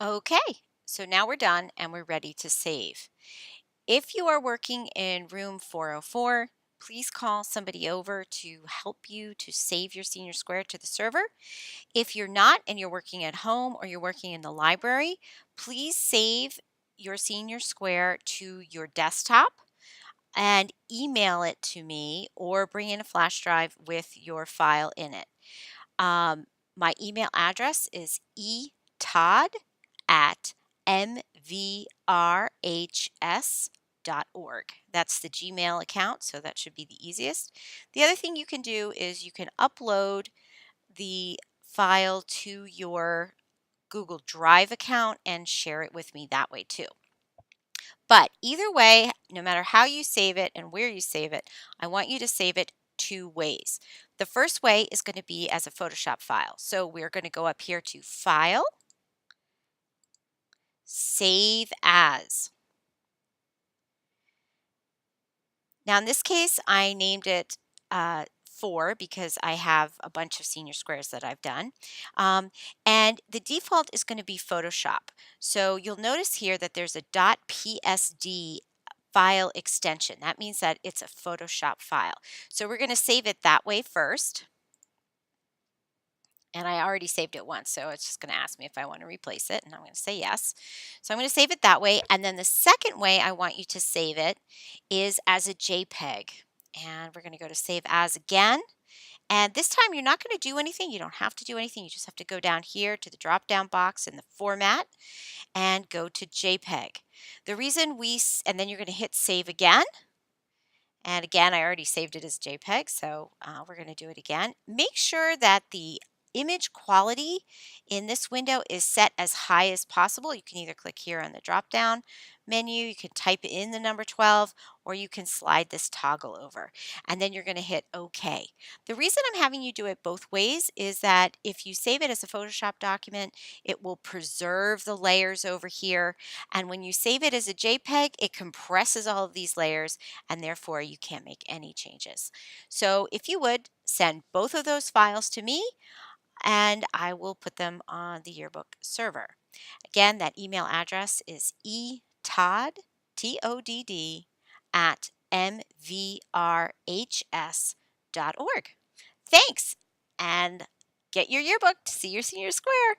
Okay, so now we're done and we're ready to save. If you are working in room 404, please call somebody over to help you to save your Senior Square to the server. If you're not and you're working at home or you're working in the library, please save your Senior Square to your desktop and email it to me or bring in a flash drive with your file in it. Um, my email address is etod@mvrhs.org. That's the Gmail account, so that should be the easiest. The other thing you can do is you can upload the file to your Google Drive account and share it with me that way too. But either way, no matter how you save it and where you save it, I want you to save it two ways. The first way is going to be as a Photoshop file. So we're going to go up here to File, Save As. Now in this case, I named it 4 because I have a bunch of Senior Squares that I've done. Um, and the default is going to be Photoshop. So you'll notice here that there's a .psd file extension. That means that it's a Photoshop file. So we're going to save it that way first. And I already saved it once, so it's just going to ask me if I want to replace it, and I'm going to say yes. So I'm going to save it that way. And then the second way I want you to save it is as a JPEG. And we're going to go to Save As again. And this time you're not going to do anything. You don't have to do anything. You just have to go down here to the drop-down box in the format and go to JPEG. The reason and then you're going to hit Save again. And again, I already saved it as JPEG, so we're going to do it again. Make sure that the image quality in this window is set as high as possible. You can either click here on the drop-down menu, you can type in the number 12, or you can slide this toggle over. And then you're going to hit OK. The reason I'm having you do it both ways is that if you save it as a Photoshop document, it will preserve the layers over here. And when you save it as a JPEG, it compresses all of these layers and therefore you can't make any changes. So if you would, send both of those files to me and I will put them on the yearbook server. Again, that email address is etod, T-O-D-D, at mvrhs.org. Thanks, and get your yearbook to see your Senior Square.